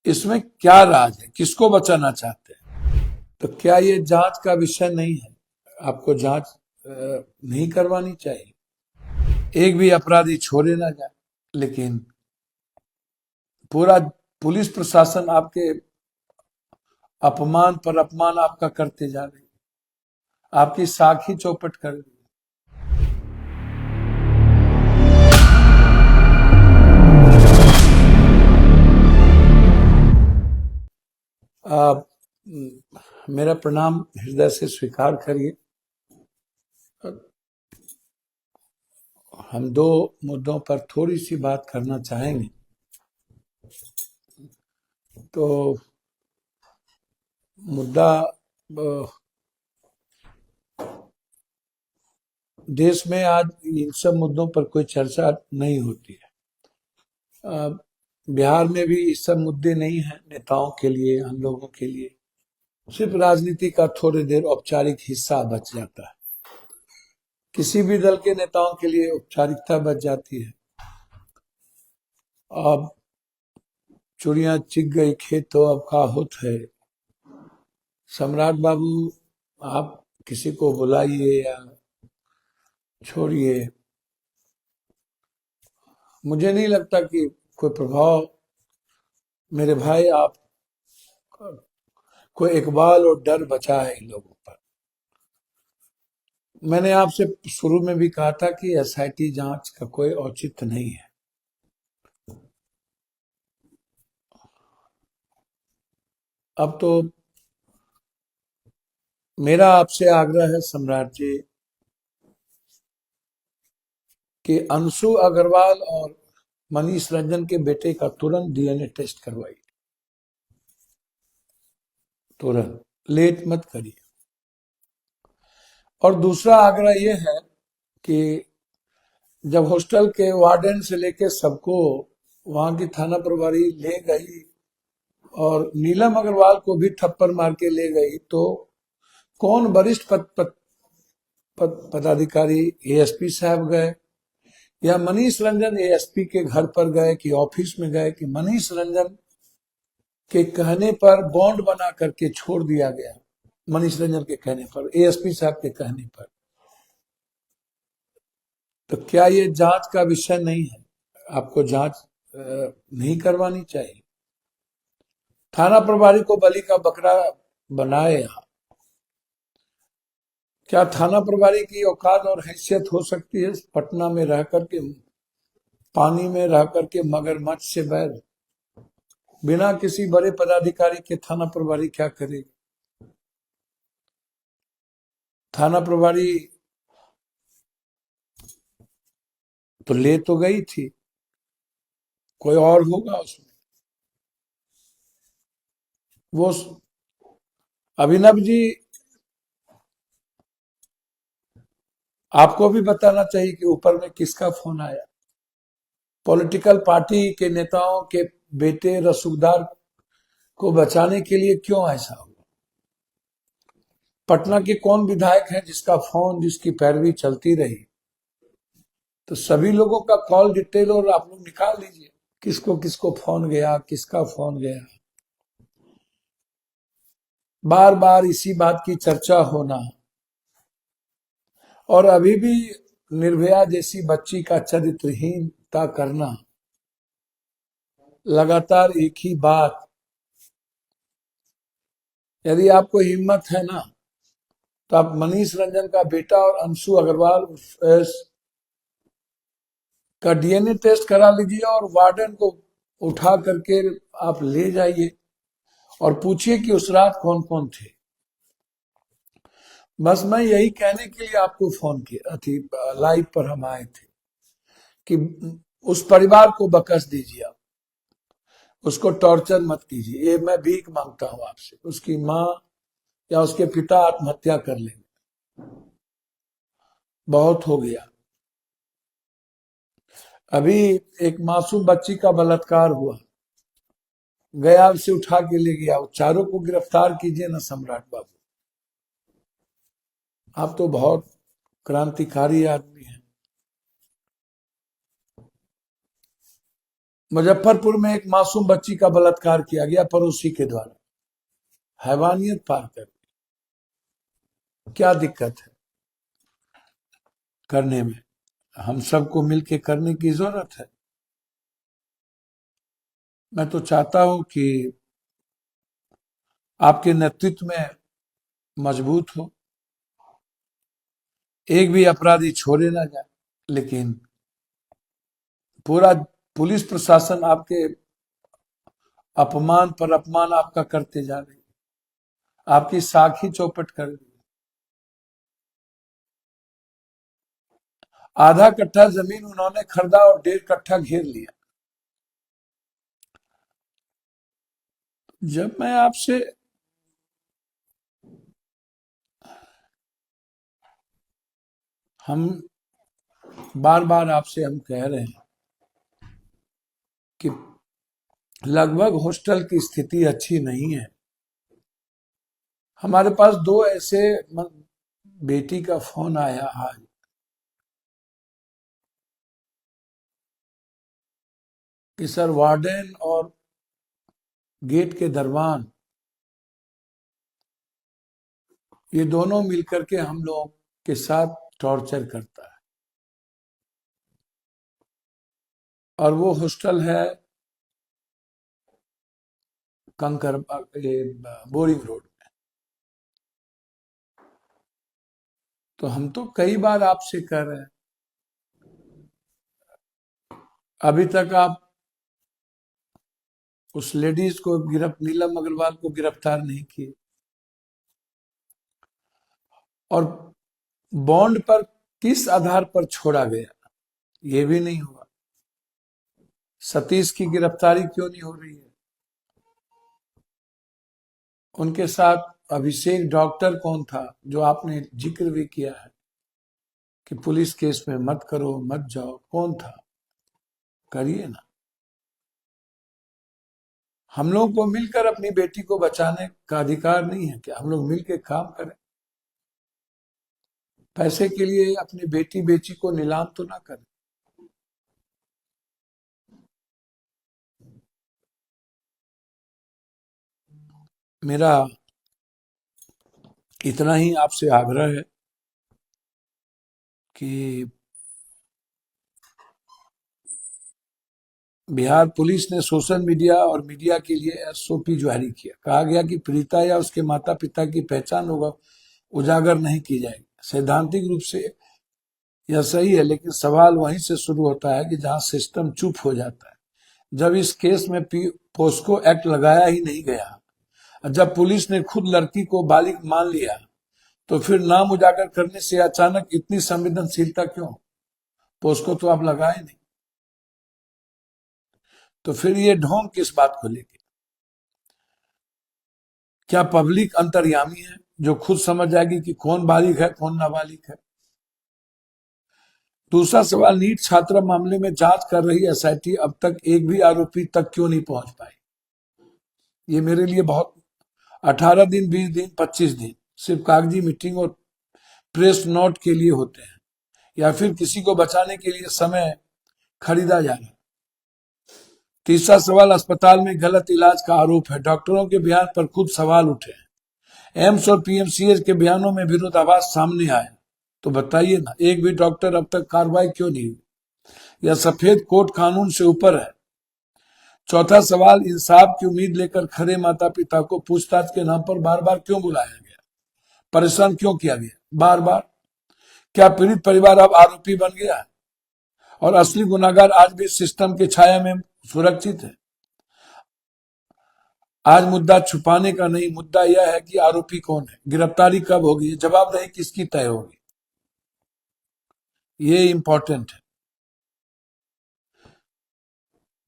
इसमें क्या राज है, किसको बचाना चाहते हैं? तो क्या ये जांच का विषय नहीं है? आपको जांच नहीं करवानी चाहिए? एक भी अपराधी छोड़े ना जाए, लेकिन पूरा पुलिस प्रशासन आपके अपमान पर अपमान आपका करते जा रही है, आपकी साख ही चौपट कर रही है। आप मेरा प्रणाम हृदय से स्वीकार करिए। हम दो मुद्दों पर थोड़ी सी बात करना चाहेंगे। तो मुद्दा, देश में आज इन सब मुद्दों पर कोई चर्चा नहीं होती है। बिहार में भी इस सब मुद्दे नहीं हैं नेताओं के लिए, हम लोगों के लिए। सिर्फ राजनीति का थोड़ी देर औपचारिक हिस्सा बच जाता है। किसी भी दल के नेताओं के लिए औपचारिकता बच जाती है। अब चुड़ियां चिग गई खेत तो अब का होत है। सम्राट बाबू, आप किसी को बुलाइए या छोड़िए, मुझे नहीं लगता कि कोई प्रभाव, मेरे भाई, आप कोई इकबाल और डर बचा है इन लोगों पर। मैंने आपसे शुरू में भी कहा था कि एसआईटी जांच का कोई औचित्य नहीं है। अब तो मेरा आपसे आग्रह है सम्राट जी कि अंशु अग्रवाल और मनीष रंजन के बेटे का तुरंत डीएनए टेस्ट करवाइए, तुरंत, लेट मत करिए। और दूसरा आग्रह यह है कि जब हॉस्टल के वार्डन से लेके सबको वहां की थाना प्रभारी ले गई और नीलम अग्रवाल को भी थप्पड़ मार के ले गई, तो कौन वरिष्ठ पदाधिकारी, एएसपी साहब गए या मनीष रंजन एएसपी के घर पर गए कि ऑफिस में गए, कि मनीष रंजन के कहने पर बॉन्ड बना करके छोड़ दिया गया? मनीष रंजन के कहने पर, एएसपी साहब के कहने पर। तो क्या ये जांच का विषय नहीं है? आपको जांच नहीं करवानी चाहिए? थाना प्रभारी को बलि का बकरा बनाए। क्या थाना प्रभारी की औकात और हैसियत हो सकती है पटना में रह करके, पानी में रह करके मगरमच्छ से बैर? बिना किसी बड़े पदाधिकारी के थाना प्रभारी क्या करेगी? थाना प्रभारी तो ले तो गई थी, कोई और होगा उसमें। वो अभिनव जी, आपको भी बताना चाहिए कि ऊपर में किसका फोन आया। पॉलिटिकल पार्टी के नेताओं के बेटे रसूखदार को बचाने के लिए क्यों ऐसा हुआ? पटना के कौन विधायक है जिसका फोन, जिसकी पैरवी चलती रही? तो सभी लोगों का कॉल डिटेल और आप लोग निकाल लीजिए, किसको किसको फोन गया, किसका फोन गया। बार बार इसी बात की चर्चा होना, और अभी भी निर्भया जैसी बच्ची का चरित्रहीनता करना, लगातार एक ही बात। यदि आपको हिम्मत है ना, तो आप मनीष रंजन का बेटा और अंशु अग्रवाल का डीएनए टेस्ट करा लीजिए और वार्डन को उठा करके आप ले जाइए और पूछिए कि उस रात कौन कौन थे। बस मैं यही कहने के लिए आपको फोन किया थी, लाइव पर हम आए थे, कि उस परिवार को बकस दीजिए, आप उसको टॉर्चर मत कीजिए। ये मैं भीख मांगता हूं आपसे। उसकी माँ या उसके पिता आत्महत्या कर लेंगे, बहुत हो गया। अभी एक मासूम बच्ची का बलात्कार हुआ, गया उसे उठा के ले गया, चारों को गिरफ्तार कीजिए ना सम्राट बाबू। आप तो बहुत क्रांतिकारी आदमी हैं। मुजफ्फरपुर में एक मासूम बच्ची का बलात्कार किया गया पड़ोसी के द्वारा, हैवानियत पार कर। क्या दिक्कत है करने में? हम सबको मिलके करने की जरूरत है। मैं तो चाहता हूं कि आपके नेतृत्व में मजबूत हो, एक भी अपराधी छोड़े ना जाए, लेकिन पूरा पुलिस प्रशासन आपके अपमान पर अपमान आपका करते जा रही है, आपकी साखी चौपट कर रही है। आधा कट्ठा जमीन उन्होंने खरीदा और 1.5 कट्ठा घेर लिया। जब मैं आपसे हम बार बार आपसे हम कह रहे हैं कि लगभग हॉस्टल की स्थिति अच्छी नहीं है। हमारे पास 2 ऐसे बेटी का फोन आया आज कि सर वार्डन और गेट के दरबान ये दोनों मिलकर के हम लोग के साथ टॉर्चर करता है, और वो हॉस्टल है कंकर बोरिंग रोड में। तो हम तो कई बार आपसे कह रहे हैं, अभी तक आप उस लेडीज को नीलम अग्रवाल को गिरफ्तार नहीं किए, और बॉन्ड पर किस आधार पर छोड़ा गया ये भी नहीं हुआ। सतीश की गिरफ्तारी क्यों नहीं हो रही है? उनके साथ अभिषेक डॉक्टर कौन था, जो आपने जिक्र भी किया है कि पुलिस केस में मत करो मत जाओ, कौन था? करिए ना। हम लोगों को मिलकर अपनी बेटी को बचाने का अधिकार नहीं है क्या? हम लोग मिलकर काम करें, पैसे के लिए अपनी बेटी बेची को नीलाम तो ना करें। मेरा इतना ही आपसे आग्रह है कि बिहार पुलिस ने सोशल मीडिया और मीडिया के लिए एसओपी जारी किया। कहा गया कि पीड़िता या उसके माता पिता की पहचान होगा उजागर नहीं की जाएगी। सैद्धांतिक रूप से यह सही है, लेकिन सवाल वहीं से शुरू होता है कि जहां सिस्टम चुप हो जाता है। जब इस केस में पोस्को एक्ट लगाया ही नहीं गया, जब पुलिस ने खुद लड़की को बालिग मान लिया, तो फिर नाम उजागर करने से अचानक इतनी संवेदनशीलता क्यों? पोस्को तो आप लगाए नहीं, तो फिर ये ढोंग किस बात को लेके? क्या पब्लिक अंतर्यामी है जो खुद समझ जाएगी कि कौन बालिग है कौन नाबालिग है? दूसरा सवाल, नीट छात्रा मामले में जांच कर रही एसआईटी अब तक एक भी आरोपी तक क्यों नहीं पहुंच पाई? ये मेरे लिए बहुत 18 दिन 20 दिन 25 दिन सिर्फ कागजी मीटिंग और प्रेस नोट के लिए होते हैं, या फिर किसी को बचाने के लिए समय खरीदा जा रहा है? तीसरा सवाल, अस्पताल में गलत इलाज का आरोप है। डॉक्टरों के बयान पर खुद सवाल उठे हैं। एम्स और पीएमसीएच के बयानों में विरोधाभास सामने आया, तो बताइए ना, एक भी डॉक्टर अब तक कार्रवाई क्यों नहीं हुई? यह सफेद कोट कानून से ऊपर है। चौथा सवाल, इंसाफ की उम्मीद लेकर खड़े माता पिता को पूछताछ के नाम पर बार बार क्यों बुलाया गया, परेशान क्यों किया गया बार बार? क्या पीड़ित परिवार अब आरोपी बन गया है और असली गुनाहगार आज भी सिस्टम की छाया में सुरक्षित है? आज मुद्दा छुपाने का नहीं, मुद्दा यह है कि आरोपी कौन है, गिरफ्तारी कब होगी, जवाबदेही किसकी तय होगी, ये इंपॉर्टेंट है।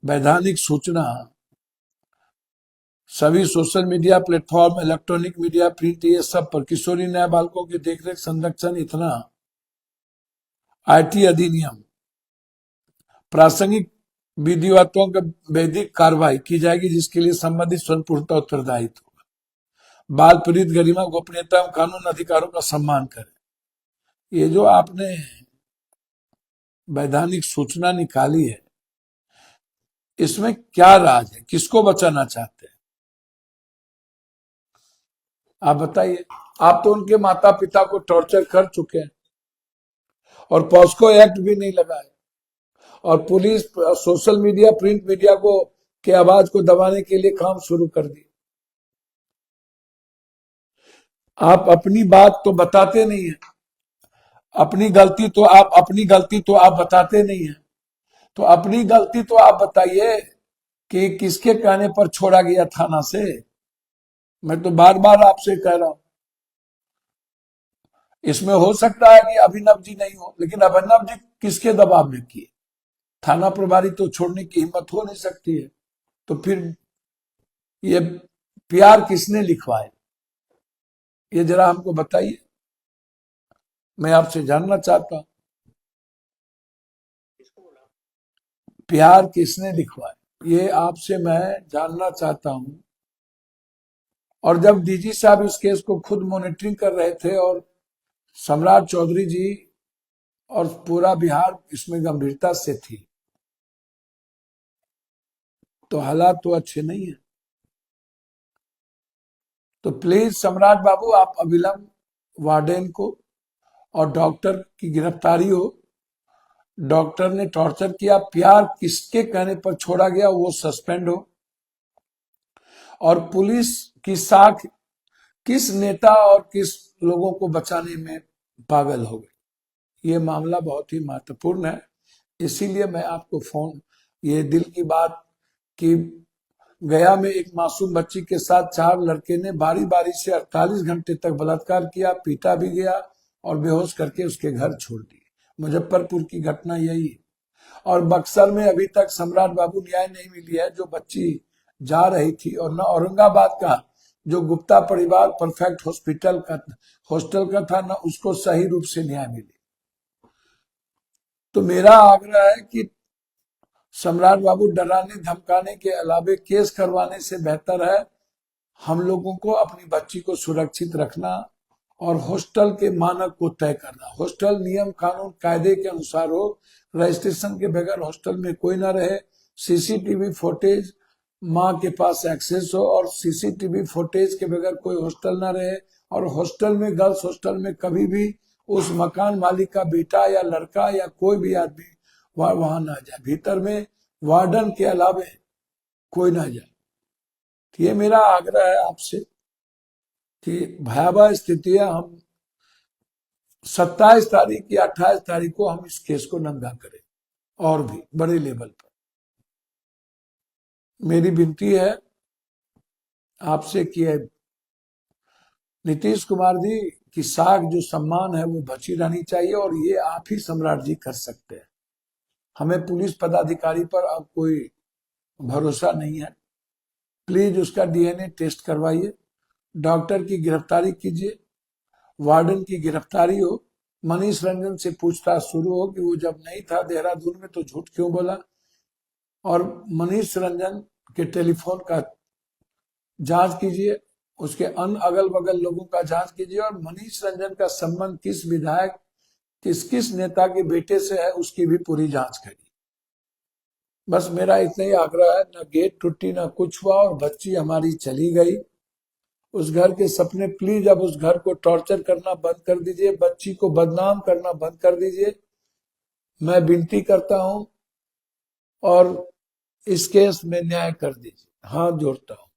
वैधानिक सूचना सभी social media platform, electronic media, print, ये सब पर किशोरी न्याय बालकों की देखरेख संरक्षण इतना आईटी अधिनियम प्रासंगिक विधिवतों के वैधिक कार्रवाई की जाएगी, जिसके लिए संबंधित स्वयंपूर्णता उत्तरदायित्व होगा। बाल पीड़ित गरिमा गोपनीयता एवं कानून अधिकारों का सम्मान करें। ये जो आपने वैधानिक सूचना निकाली है, इसमें क्या राज है, किसको बचाना चाहते हैं आप बताइए। आप तो उनके माता पिता को टॉर्चर कर चुके हैं और पॉस्को एक्ट भी नहीं लगाए, और police social media print media को के आवाज को दबाने के लिए काम शुरू कर दी। आप अपनी बात तो बताते नहीं है, अपनी गलती तो आप बताते नहीं है। तो अपनी गलती तो आप बताइए कि किसके कहने पर छोड़ा गया थाना से। मैं तो बार बार आपसे कह रहा हूं, इसमें हो सकता है कि अभिनव जी नहीं हो, लेकिन अभिनव जी किसके दबाव में किए? थाना प्रभारी तो छोड़ने की हिम्मत हो नहीं सकती है। तो फिर ये प्यार किसने लिखवाए, ये जरा हमको बताइए, मैं आपसे जानना चाहता हूं। प्यार किसने लिखवाए, ये आपसे मैं जानना चाहता हूं। और जब डीजी साहब इस केस को खुद मॉनिटरिंग कर रहे थे और सम्राट चौधरी जी और पूरा बिहार इसमें गंभीरता से थी, तो हालात तो अच्छे नहीं है। तो प्लीज सम्राट बाबू, आप अविलंब वार्डन को और डॉक्टर की गिरफ्तारी हो। डॉक्टर ने टॉर्चर किया, प्यार किसके कहने पर छोड़ा गया वो सस्पेंड हो, और पुलिस की साख किस नेता और किस लोगों को बचाने में पागल हो गई। ये मामला बहुत ही महत्वपूर्ण है, इसीलिए मैं आपको फोन, ये दिल की बात कि गया में एक मासूम बच्ची के साथ 4 लड़के ने बारी बारी से 48 घंटे तक बलात्कार किया, पीटा भी गया और बेहोश करके उसके घर छोड़ दिए। मुजफ्फरपुर की घटना यही है। और बक्सर में अभी तक सम्राट बाबू न्याय नहीं मिली है, जो बच्ची जा रही थी, और न औरंगाबाद का जो गुप्ता परिवार परफेक्ट हॉस्टल का था, न उसको सही रूप से न्याय मिली। तो मेरा आग्रह है कि सम्राट बाबू डराने धमकाने के अलावे केस करवाने से बेहतर है हम लोगों को अपनी बच्ची को सुरक्षित रखना और हॉस्टल के मानक को तय करना। हॉस्टल नियम कानून कायदे के अनुसार हो, रजिस्ट्रेशन के बगैर हॉस्टल में कोई ना रहे, सीसीटीवी फुटेज माँ के पास एक्सेस हो, और सीसीटीवी फुटेज के बगैर कोई हॉस्टल ना रहे। और हॉस्टल में, गर्ल्स हॉस्टल में कभी भी उस मकान मालिक का बेटा या लड़का या कोई भी आदमी वहां ना जाए, भीतर में वार्डन के अलावे कोई ना जाए। तो ये मेरा आग्रह है आपसे कि भयावह स्थितियां, हम 27 तारीख या 28 तारीख को हम इस केस को नंगा करें, और भी बड़े लेवल पर। मेरी विनती है आपसे कि नीतीश कुमार जी की साख जो सम्मान है वो बची रहनी चाहिए, और ये आप ही सम्राट जी कर सकते हैं। हमें पुलिस पदाधिकारी पर अब कोई भरोसा नहीं है। प्लीज उसका डीएनए टेस्ट करवाइए, डॉक्टर की गिरफ्तारी कीजिए, वार्डन की गिरफ्तारी हो, मनीष रंजन से पूछताछ शुरू हो कि वो जब नहीं था देहरादून में तो झूठ क्यों बोला, और मनीष रंजन के टेलीफोन का जांच कीजिए, उसके अन्य अगल बगल लोगों का जांच कीजिए, और मनीष रंजन का संबंध किस विधायक किस किस नेता के बेटे से है उसकी भी पूरी जांच करिए। बस मेरा इतना ही आग्रह है, ना गेट टूटी ना कुछ हुआ, और बच्ची हमारी चली गई। उस घर के सपने, प्लीज अब उस घर को टॉर्चर करना बंद कर दीजिए, बच्ची को बदनाम करना बंद कर दीजिए, मैं विनती करता हूं, और इस केस में न्याय कर दीजिए, हाथ जोड़ता हूं।